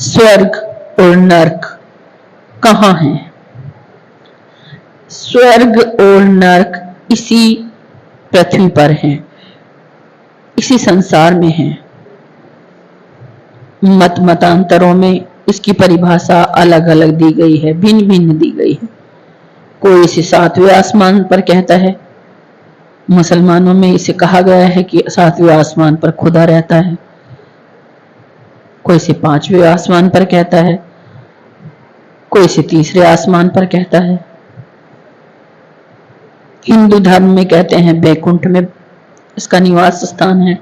स्वर्ग और नर्क कहाँ है? स्वर्ग और नर्क इसी पृथ्वी पर हैं, इसी संसार में हैं। मतांतरों में इसकी परिभाषा अलग अलग दी गई है, भिन्न भिन्न दी गई है। कोई इसे 7वें आसमान पर कहता है, मुसलमानों में इसे कहा गया है कि 7वें आसमान पर खुदा रहता है। कोई इसे 5वें आसमान पर कहता है, कोई इसे 3रे आसमान पर कहता है। हिंदू धर्म में कहते हैं बैकुंठ में इसका निवास स्थान है,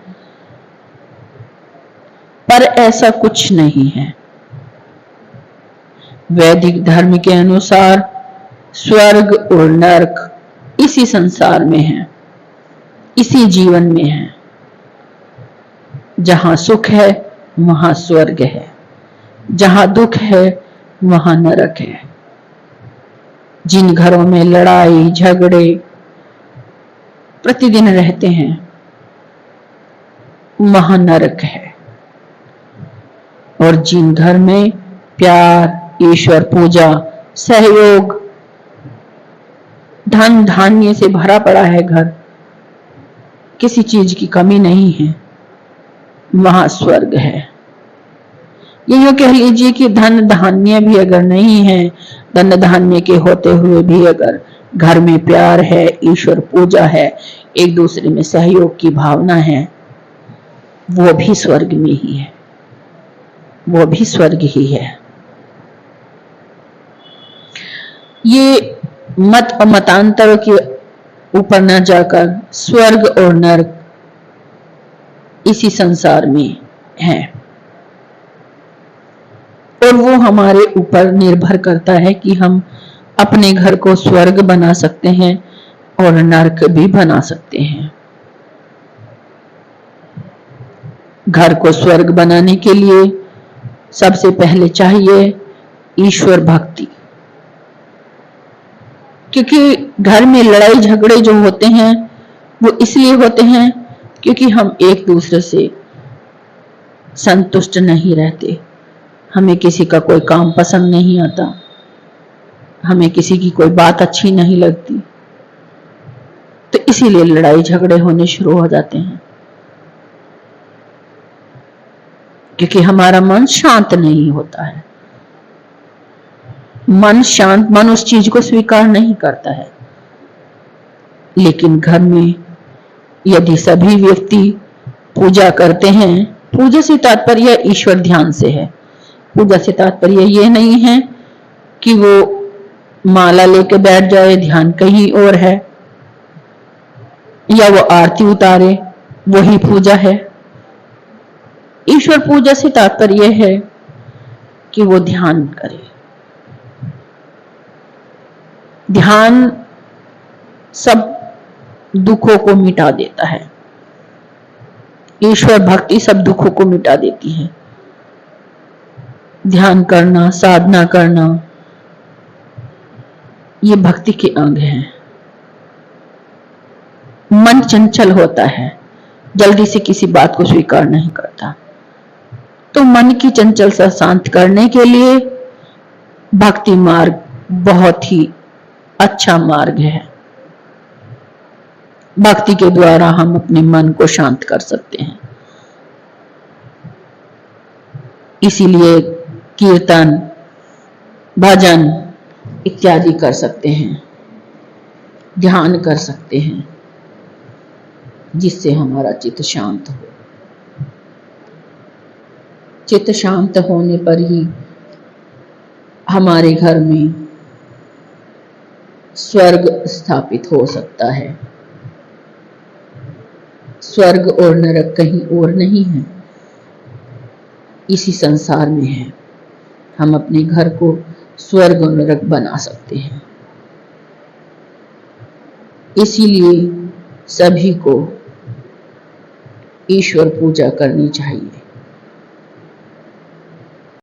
पर ऐसा कुछ नहीं है। वैदिक धर्म के अनुसार स्वर्ग और नरक इसी संसार में है, इसी जीवन में है। जहां सुख है वहां स्वर्ग है, जहां दुख है वहां नरक है। जिन घरों में लड़ाई झगड़े प्रतिदिन रहते हैं वहां नरक है, और जिन घर में प्यार, ईश्वर पूजा, सहयोग, धन धान्य से भरा पड़ा है घर, किसी चीज की कमी नहीं है, वहां स्वर्ग है। ये कह लीजिए कि धन धान्य भी अगर नहीं है, धन धान्य के होते हुए भी अगर घर में प्यार है, ईश्वर पूजा है, एक दूसरे में सहयोग की भावना है, वो भी स्वर्ग में ही है, वो भी स्वर्ग ही है। ये मत और मतांतर के ऊपर न जाकर स्वर्ग और नरक इसी संसार में है, और वो हमारे ऊपर निर्भर करता है कि हम अपने घर को स्वर्ग बना सकते हैं और नरक भी बना सकते हैं। घर को स्वर्ग बनाने के लिए सबसे पहले चाहिए ईश्वर भक्ति, क्योंकि घर में लड़ाई झगड़े जो होते हैं वो इसलिए होते हैं क्योंकि हम एक दूसरे से संतुष्ट नहीं रहते। हमें किसी का कोई काम पसंद नहीं आता, हमें किसी की कोई बात अच्छी नहीं लगती, तो इसीलिए लड़ाई झगड़े होने शुरू हो जाते हैं, क्योंकि हमारा मन शांत नहीं होता है। मन शांत, मन उस चीज को स्वीकार नहीं करता है। लेकिन घर में यदि सभी व्यक्ति पूजा करते हैं, पूजा से तात्पर्य ईश्वर ध्यान से है। पूजा से तात्पर्य ये नहीं है कि वो माला लेके बैठ जाए, ध्यान कहीं और है, या वो आरती उतारे, वही पूजा है। ईश्वर पूजा से तात्पर्य है कि वो ध्यान करे। ध्यान सब दुखों को मिटा देता है, ईश्वर भक्ति सब दुखों को मिटा देती है। ध्यान करना, साधना करना, ये भक्ति के अंग हैं। मन चंचल होता है, जल्दी से किसी बात को स्वीकार नहीं करता, तो मन की चंचलता शांत करने के लिए भक्ति मार्ग बहुत ही अच्छा मार्ग है। भक्ति के द्वारा हम अपने मन को शांत कर सकते हैं। इसीलिए कीर्तन, भजन इत्यादि कर सकते हैं, ध्यान कर सकते हैं, जिससे हमारा चित्त शांत हो। चित्त शांत होने पर ही हमारे घर में स्वर्ग स्थापित हो सकता है। स्वर्ग और नरक कहीं और नहीं है, इसी संसार में है। हम अपने घर को स्वर्ग और नरक बना सकते हैं। इसीलिए सभी को ईश्वर पूजा करनी चाहिए।